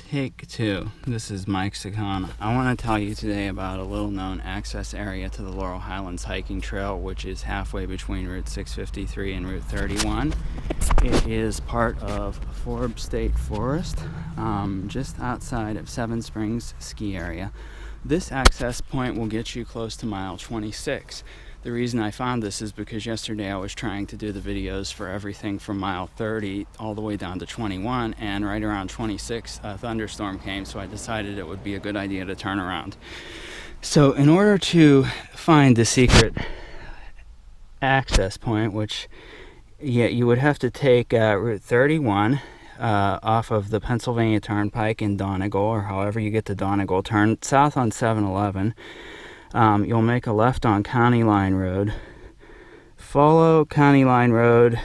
Take two. This is Mike Ciccone. I want to tell you today about a little known access area to the Laurel Highlands Hiking Trail, which is halfway between Route 653 and Route 31. It is part of Forbes State Forest, just outside of Seven Springs ski area. This access point will get you close to mile 26. The reason I found this is because yesterday I was trying to do the videos for everything from mile 30 all the way down to 21, and right around 26 a thunderstorm came, so I decided it would be a good idea to turn around. So in order to find the secret access point, which you would have to take Route 31 off of the Pennsylvania Turnpike in Donegal, or however you get to Donegal, turn south on 711. You'll make a left on County Line Road. Follow County Line Road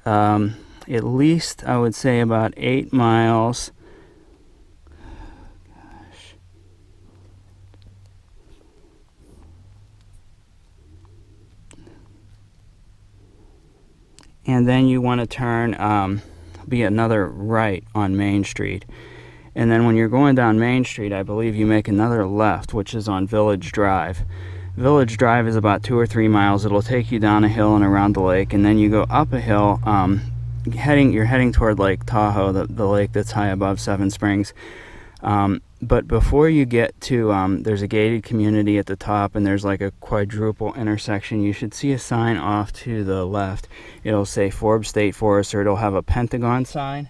at least, I would say, about 8 miles. And then you want to turn, be another right on Main Street. And then when you're going down Main Street, I believe you make another left, which is on Village Drive. Village Drive is about 2 or 3 miles. It'll take you down a hill and around the lake, and then you go up a hill. You're heading toward Lake Tahoe, the lake that's high above Seven Springs. But before you get to, there's a gated community at the top, and there's like a quadruple intersection. You should see a sign off to the left. It'll say Forbes State Forest, or it'll have a pentagon sign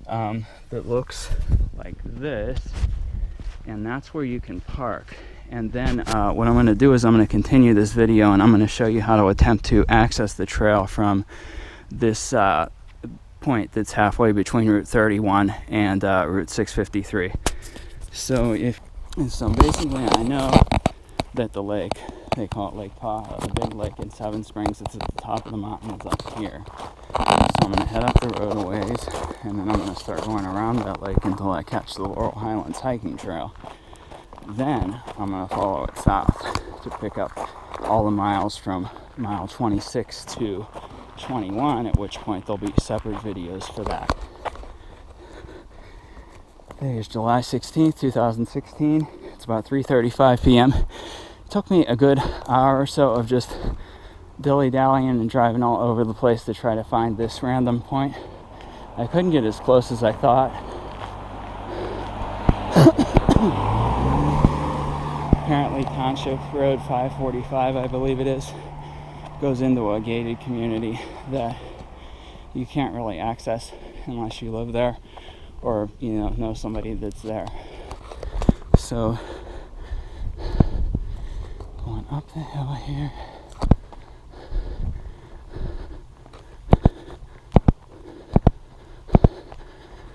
that looks like this, and that's where you can park. And then what I'm going to do is I'm going to continue this video, and I'm going to show you how to attempt to access the trail from this point that's halfway between Route 31 and Route 653. So basically I know that the lake, they call it Lake Tahoe, the big lake in Seven Springs, it's at the top of the mountain, is up here. So I'm going to head up the road a ways, and then I'm going to start going around that lake until I catch the Laurel Highlands Hiking Trail. Then I'm going to follow it south to pick up all the miles from mile 26 to 21, at which point there'll be separate videos for that. Today is July 16th, 2016. It's about 3:35 p.m. It took me a good hour or so of just dilly-dallying and driving all over the place to try to find this random point. I couldn't get as close as I thought. Apparently Township Road 545, I believe it is, goes into a gated community that you can't really access unless you live there or know somebody that's there. So going up the hill here.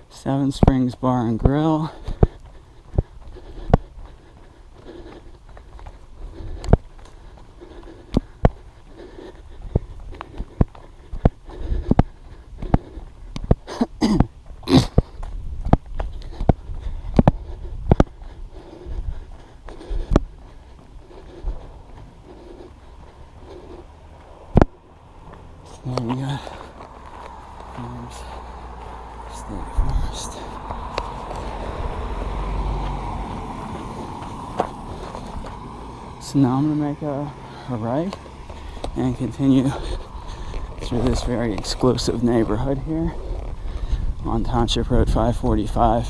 Seven Springs Bar and Grill. There we go. Forbes State Forest. So now I'm going to make a right and continue through this very exclusive neighborhood here on Township Road 545.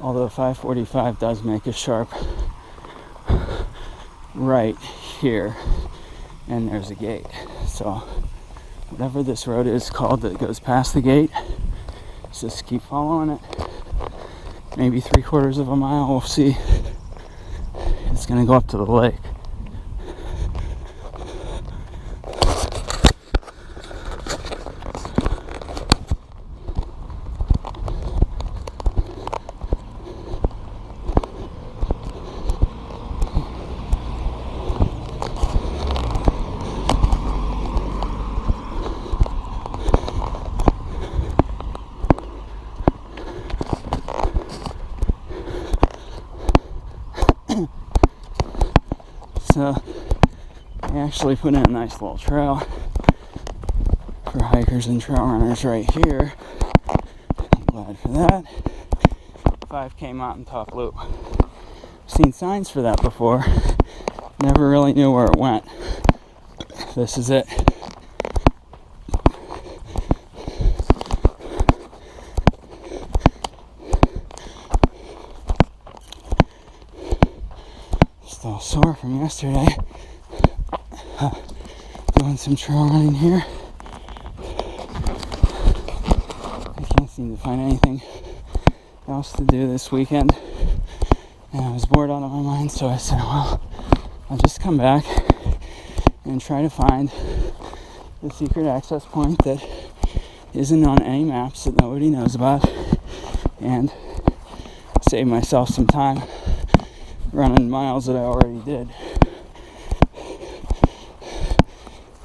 Although 545 does make a sharp right here, and there's a gate. So whatever this road is called that goes past the gate, just keep following it. Maybe 3/4 of a mile, we'll see. It's gonna go up to the lake. So they actually put in a nice little trail for hikers and trail runners right here. I'm glad for that. 5K mountaintop loop. Seen signs for that before. Never really knew where it went. This is it. Still sore from yesterday. Doing some trail running here. I can't seem to find anything else to do this weekend. And I was bored out of my mind, so I said, well, I'll just come back and try to find the secret access point that isn't on any maps that nobody knows about, and save myself some time running miles that I already did.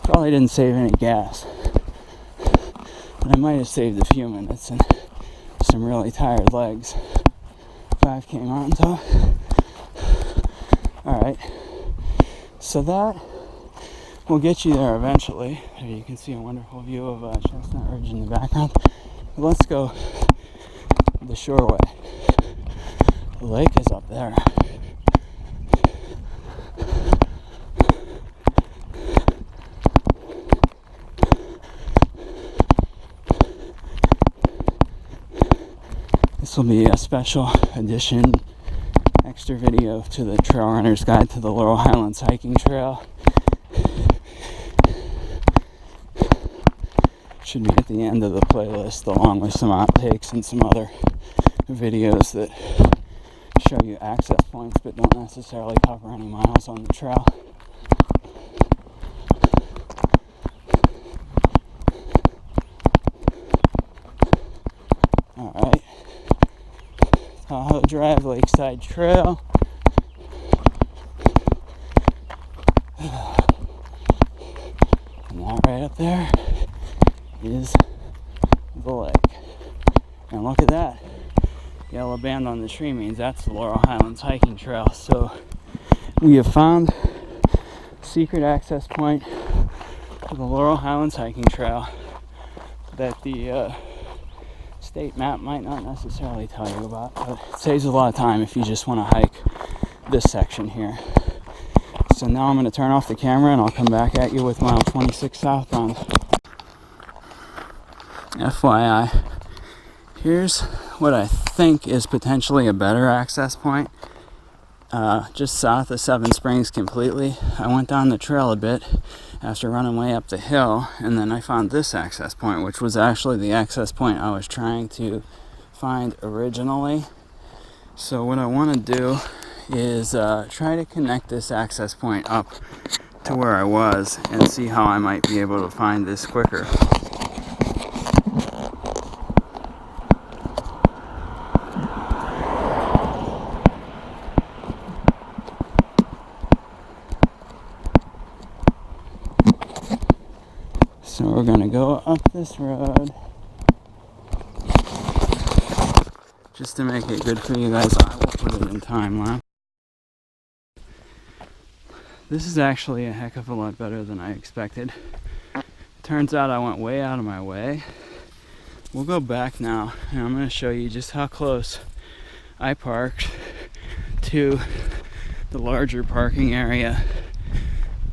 Probably didn't save any gas, but I might have saved a few minutes and some really tired legs. 5K mountaintop. Alright, so that will get you there eventually. There you can see a wonderful view of Chestnut Ridge in the background. But let's go the shore way. The lake is up there. This will be a special edition, extra video to the Trail Runner's Guide to the Laurel Highlands Hiking Trail. Should be at the end of the playlist, along with some outtakes and some other videos that show you access points but don't necessarily cover any miles on the trail. Alright. Tahoe Drive Lakeside Trail. And that right up there is the lake. And look at that. Yellow band on the tree means that's the Laurel Highlands Hiking Trail. So we have found a secret access point to the Laurel Highlands Hiking Trail that the state map might not necessarily tell you about, but it saves a lot of time if you just want to hike this section here. So now I'm going to turn off the camera and I'll come back at you with mile 26 southbound. FYI, here's what I think is potentially a better access point, just south of Seven Springs completely. I went down the trail a bit after running way up the hill, and then I found this access point, which was actually the access point I was trying to find originally. So what I want to do is try to connect this access point up to where I was and see how I might be able to find this quicker. So we're going to go up this road. Just to make it good for you guys, I will put it in time lapse. This is actually a heck of a lot better than I expected. Turns out I went way out of my way. We'll go back now, and I'm going to show you just how close I parked to the larger parking area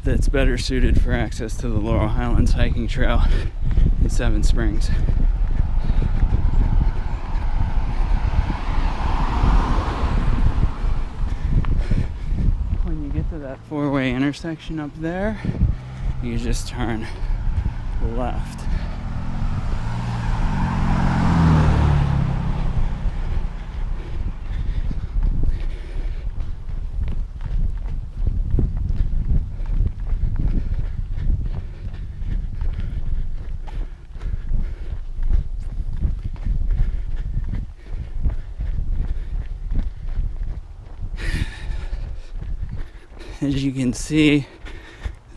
that's better suited for access to the Laurel Highlands Hiking Trail in Seven Springs. When you get to that four-way intersection up there, you just turn left. As you can see,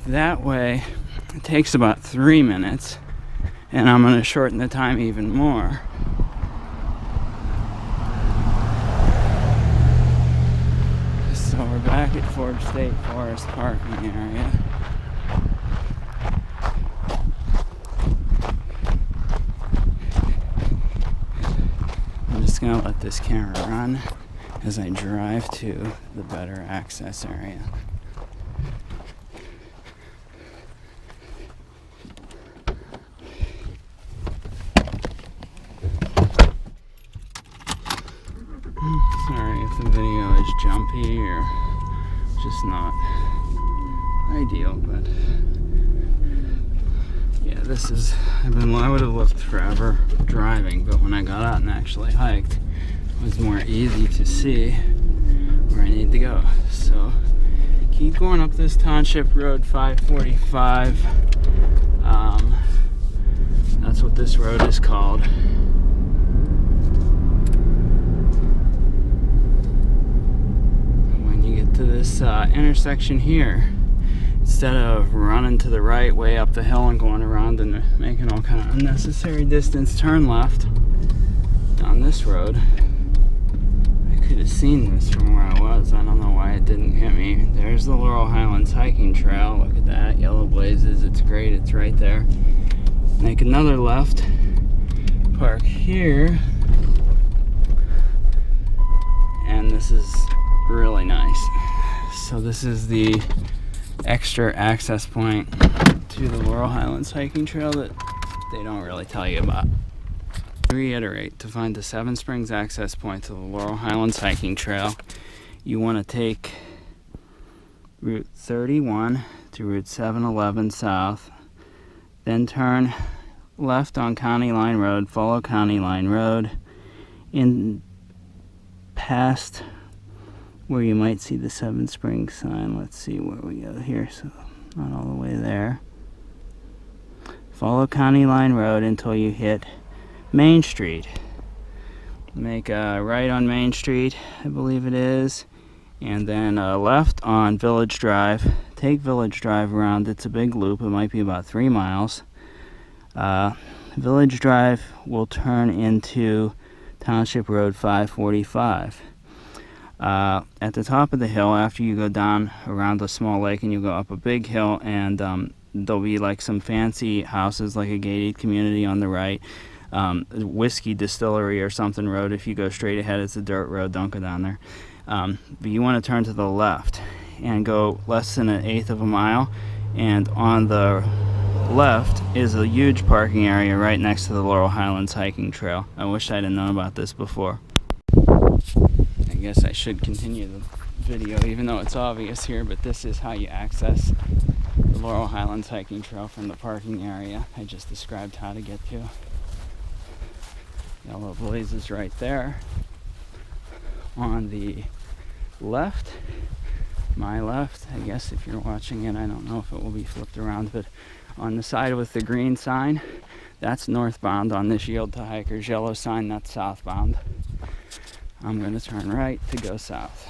that way it takes about 3 minutes, and I'm going to shorten the time even more. So we're back at Forbes State Forest parking area. just gonna let this camera run as I drive to the better access area. Sorry if the video is jumpy or just not ideal, but yeah, this is, I would have looked forever driving, but when I got out and actually hiked, it was more easy to see where I need to go. So keep going up this Township Road 545. That's what this road is called. When you get to this intersection here, instead of running to the right way up the hill and going around and making all kind of unnecessary distance, turn left down this road. I could have seen this from where I was. I don't know why it didn't hit me. There's the Laurel Highlands Hiking Trail. Look at that, yellow blazes. It's great, it's right there. Make another left, park here, and this is really nice. So this is the extra access point to the Laurel Highlands Hiking Trail that they don't really tell you about. To reiterate, to find the Seven Springs access point to the Laurel Highlands Hiking Trail, you want to take Route 31 to Route 711 south, then turn left on County Line Road, follow County Line Road in past where you might see the Seven Springs sign. Let's see where we go here, so not all the way there. Follow County Line Road until you hit Main Street. Make a right on Main Street, I believe it is, and then a left on Village Drive. Take Village Drive around. It's a big loop. It might be about 3 miles. Village Drive will turn into Township Road 545. At the top of the hill, after you go down around a small lake and you go up a big hill, and there'll be like some fancy houses, like a gated community on the right, whiskey distillery or something road. If you go straight ahead, it's a dirt road, don't go down there. But you want to turn to the left and go less than 1/8 of a mile, and on the left is a huge parking area right next to the Laurel Highlands Hiking Trail. I wish I'd have known about this before. I guess I should continue the video even though it's obvious here, but this is how you access the Laurel Highlands Hiking Trail from the parking area I just described how to get to. Yellow blazes right there. On the left, my left, I guess if you're watching it, I don't know if it will be flipped around, but on the side with the green sign, that's northbound. On this Yield to Hikers yellow sign, that's southbound. I'm going to turn right to go south.